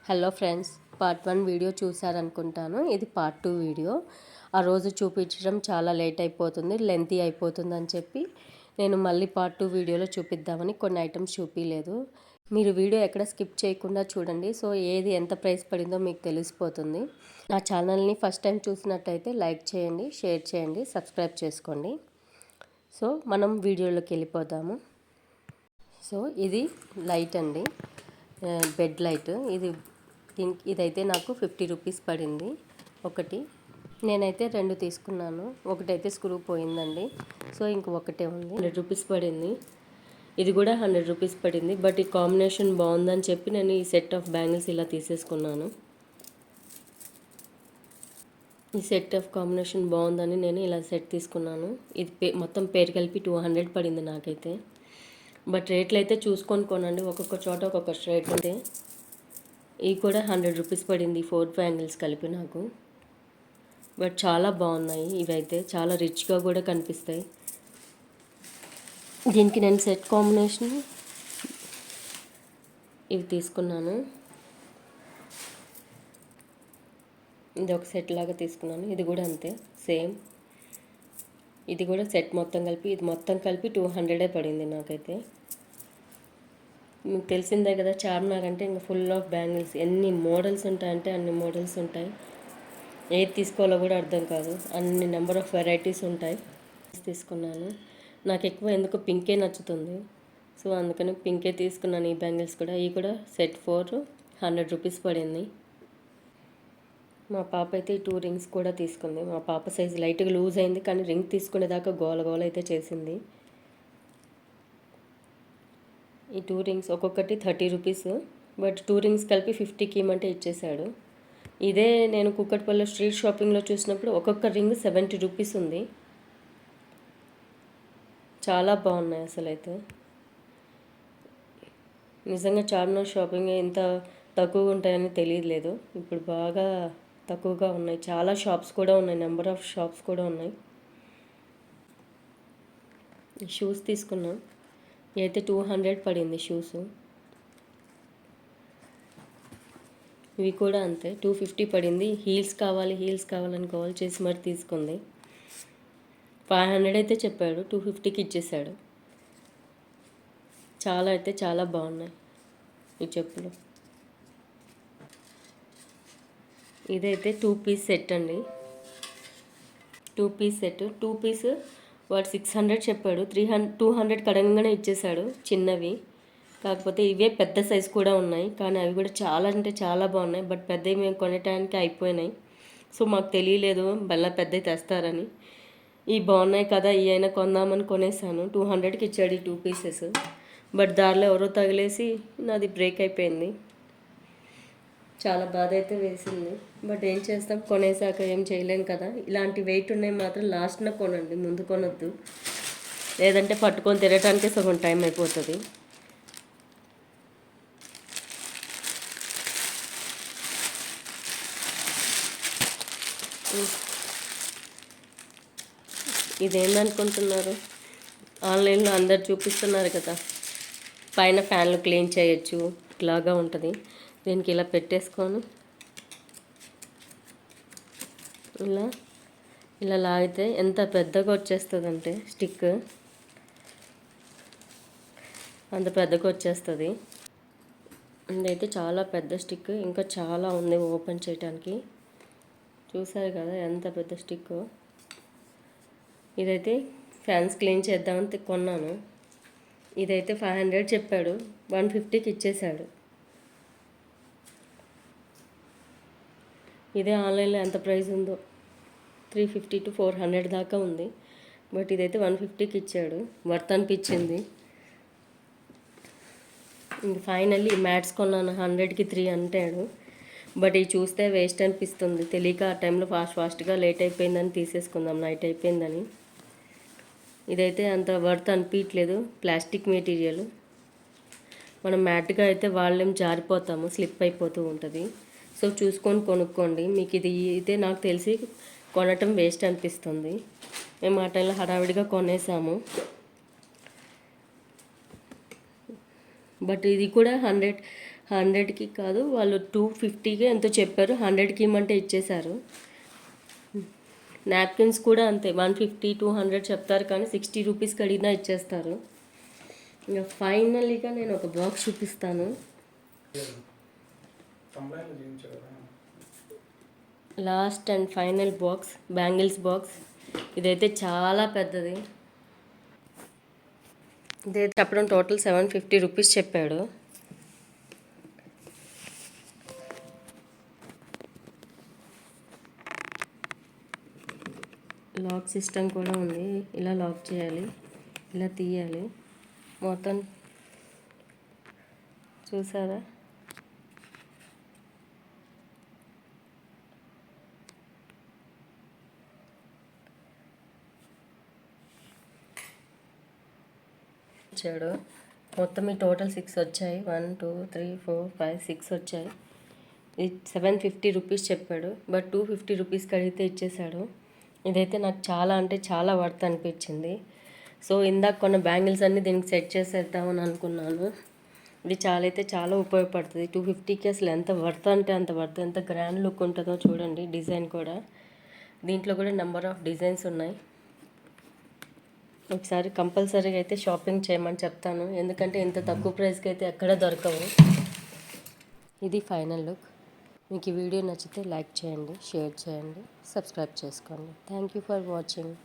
Hello friends, part 1 video చూసారనుకుంటాను. ఇది part 2 video. ఆ రోజు చూపించడం చాలా లేట్ అయిపోతుంది, లెంతీ అయిపోతుంది అని చెప్పి నేను మళ్ళీ పార్ట్ 2 వీడియోలో చూపిద్దామని కొన్ని ఐటమ్స్ చూపించలేదు. మీరు వీడియో ఎక్కడ స్కిప్ చేయకుండా చూడండి. సో ఏది ఎంత ప్రైస్ పడిందో మీకు తెలిసిపోతుంది. నా ఛానల్ని ఫస్ట్ టైం చూసినట్టయితే లైక్ చేయండి, షేర్ చేయండి, సబ్స్క్రైబ్ చేసుకోండి. సో మనం వీడియోలోకి వెళ్ళిపోదాము. సో ఇది లైట్ అండి, బెడ్ లైట్. ఇదైతే నాకు 50 రూపీస్ పడింది ఒకటి. నేనైతే 2 తీసుకున్నాను. ఒకటైతే స్క్రూ పోయిందండి, సో ఒకటే ఉంది. 100 రూపీస్ పడింది. ఇది కూడా 100 రూపీస్ పడింది. బట్ ఈ కాంబినేషన్ బాగుందని చెప్పి నేను ఈ సెట్ ఆఫ్ బ్యాంగిల్స్ ఇలా తీసేసుకున్నాను. ఈ సెట్ ఆఫ్ కాంబినేషన్ బాగుందని నేను ఇలా సెట్ తీసుకున్నాను. ఇది మొత్తం పేరు కలిపి 200 పడింది నాకైతే. బట్ రేట్లు అయితే చూసుకొని కొనండి, ఒక్కొక్క చోట ఒక్కొక్క రేట్ ఉంది. ఇవి కూడా 100 రూపీస్ పడింది, 4 బ్యాంగిల్స్ కలిపి నాకు. బట్ చాలా బాగున్నాయి. ఇవైతే చాలా రిచ్గా కూడా కనిపిస్తాయి. దీనికి నేను సెట్ కాంబినేషన్ ఇవి తీసుకున్నాను. ఇది ఒక సెట్ లాగా తీసుకున్నాను. ఇది కూడా అంతే, సేమ్. ఇది కూడా సెట్ మొత్తం కలిపి, ఇది మొత్తం కలిపి 200 పడింది నాకైతే. మీకు తెలిసిందే కదా, చార్మినార్ అంటే ఇంకా ఫుల్ ఆఫ్ బ్యాంగిల్స్. ఎన్ని మోడల్స్ ఉంటాయంటే అన్ని మోడల్స్ ఉంటాయి. ఏది తీసుకోవాలో కూడా అర్థం కాదు, అన్ని నెంబర్ ఆఫ్ వెరైటీస్ ఉంటాయి. తీసుకున్నాను. నాకు ఎక్కువ ఎందుకు పింకే నచ్చుతుంది, సో అందుకని పింకే తీసుకున్నాను. ఈ బ్యాంగిల్స్ కూడా, ఇవి కూడా సెట్ 4 100 రూపీస్ పడింది. మా పాప అయితే ఈ 2 రింగ్స్ కూడా తీసుకుంది. మా పాప సైజ్ లైట్గా లూజ్ అయింది, కానీ రింగ్ తీసుకునేదాకా గోల గోల అయితే చేసింది. ఈ 2 రింగ్స్ ఒక్కొక్కటి 30 రూపీస్. బట్ 2 రింగ్స్ కలిపి 50కి ఇమ్మంటే ఇచ్చేసాడు. ఇదే నేను కుక్కట్పల్లి స్ట్రీట్ షాపింగ్లో చూసినప్పుడు ఒక్కొక్క రింగ్ 70 రూపీస్ ఉంది. చాలా బాగున్నాయి అసలు. అయితే నిజంగా చార్మినార్ షాపింగ్ ఇంత తక్కువగా ఉంటాయని తెలియలేదు. ఇప్పుడు బాగా తక్కువగా ఉన్నాయి. చాలా షాప్స్ కూడా ఉన్నాయి, నెంబర్ ఆఫ్ షాప్స్ కూడా ఉన్నాయి. షూస్ తీసుకున్నాం. అయితే 200 పడింది షూస్. ఇవి కూడా అంతే, 250 పడింది. హీల్స్ కావాలని కాల్ చేసి మరి తీసుకుంది. 500 అయితే చెప్పాడు, 250కి ఇచ్చేసాడు. చాలా అయితే చాలా బాగున్నాయి ఈ చెప్పులు. ఇదైతే 2 పీస్ సెట్ అండి. 2 పీస్ సెట్. 2 పీస్ వాడు 600 చెప్పాడు, 200 కడంగానే ఇచ్చేసాడు చిన్నవి. కాకపోతే ఇవే పెద్ద సైజు కూడా ఉన్నాయి, కానీ అవి కూడా చాలా అంటే చాలా బాగున్నాయి. బట్ పెద్దవి మేము కొనటానికి అయిపోయినాయి, సో మాకు తెలియలేదు మళ్ళీ పెద్దవి తెస్తారని. ఇవి బాగున్నాయి కదా, ఇవి అయినా కొందామని కొనేసాను. 200కి ఇచ్చాడు ఈ 2 పీసెస్. బట్ దారిలో ఎవరో తగిలేసి నాది బ్రేక్ అయిపోయింది. చాలా బాధ అయితే వేసింది. బట్ ఏం చేస్తాం, కొనేసాక ఏం చేయలేం కదా. ఇలాంటి వెయిట్ ఉన్నాయి మాత్రం లాస్ట్న కొనండి, ముందు కొనొద్దు. లేదంటే పట్టుకొని తిరగటానికే సగం టైం అయిపోతుంది. ఇదేందనుకుంటున్నారు, ఆన్లైన్లో అందరు చూపిస్తున్నారు కదా, పైన ఫ్యాన్లు క్లీన్ చేయొచ్చు ఇట్లాగా ఉంటుంది. దీనికి ఇలా పెట్టేసుకొని ఇలా లాగితే ఎంత పెద్దగా వచ్చేస్తుందంటే స్టిక్ అంత పెద్దగా వచ్చేస్తుంది. ఇదైతే చాలా పెద్ద స్టిక్, ఇంకా చాలా ఉంది ఓపెన్ చేయడానికి. చూసారు కదా ఎంత పెద్ద స్టిక్. ఇదైతే ఫ్యాన్స్ క్లీన్ చేద్దామని కొన్నాను. ఇదైతే 500 చెప్పాడు, 150కి ఇచ్చేసాడు. ఇదే ఆన్లైన్లో ఎంత ప్రైస్ ఉందో, 350 to 400 దాకా ఉంది. బట్ ఇదైతే 150కి ఇచ్చాడు, వర్త్ అనిపించింది. ఇంక ఫైనల్లీ మ్యాట్స్ కొన్నాను, 100కి 3 అంటాడు. బట్ ఇవి చూస్తే వేస్ట్ అనిపిస్తుంది. తెలియక ఆ టైంలో ఫాస్ట్గా లేట్ అయిపోయిందని తీసేసుకుందాం, నైట్ అయిపోయిందని. ఇదైతే అంత వర్త్ అనిపించలేదు, ప్లాస్టిక్ మెటీరియల్. మనం మ్యాట్గా అయితే వాళ్ళేం జారిపోతాము, స్లిప్ అయిపోతూ ఉంటుంది. సో చూసుకొని కొనుక్కోండి. మీకు ఇదే నాకు తెలిసి కొనటం వేస్ట్ అనిపిస్తుంది. మేము ఆ టైంలో హడావిడిగా కొనేసాము. బట్ ఇది కూడా 100 100కి కాదు, వాళ్ళు 250కి ఎంతో చెప్పారు, 100కి ఇమ్మంటే ఇచ్చేశారు. నాప్కిన్స్ కూడా అంతే, 150 200 చెప్తారు కానీ 60 రూపీస్కి అడిగినా ఇచ్చేస్తారు. ఇంకా ఫైనల్గా నేను ఒక బాక్స్ చూపిస్తాను. Last and final box, bangles box. ఇదైతే చాలా పెద్దది. ఇదైతే చెప్పడం టోటల్ 750 రూపీస్ చెప్పాడు. లాక్ సిస్టమ్ కూడా ఉంది. ఇలా లాక్ చేయాలి, ఇలా తీయాలి. మొత్తం చూసారా? ఇచ్చాడు. మొత్తం ఈ టోటల్ 6 వచ్చాయి. 1 2 3 4 5 6 వచ్చాయి. ఇది 750 రూపీస్ చెప్పాడు, బట్ 250 రూపీస్కి అడిగితే ఇచ్చేసాడు. ఇదైతే నాకు చాలా అంటే చాలా వర్త్ అనిపించింది. సో ఇందాక కొన్న బ్యాంగిల్స్ అన్నీ దీనికి సెట్ చేసేద్దామని అనుకున్నాను. ఇది చాలా అయితే చాలా ఉపయోగపడుతుంది. 250కి అసలు ఎంత వర్త్ అంటే అంత వర్త్. ఎంత గ్రాండ్ లుక్ ఉంటుందో చూడండి. డిజైన్ కూడా, దీంట్లో కూడా నెంబర్ ఆఫ్ డిజైన్స్ ఉన్నాయి. ఒకసారి కంపల్సరీగా అయితే షాపింగ్ చేయమని చెప్తాను, ఎందుకంటే ఇంత తక్కువ ప్రైస్కి అయితే ఎక్కడ దొరకవు. ఇది ఫైనల్ లుక్. మీకు ఈ వీడియో నచ్చితే లైక్ చేయండి, షేర్ చేయండి, సబ్స్క్రైబ్ చేసుకోండి. Thank you for watching.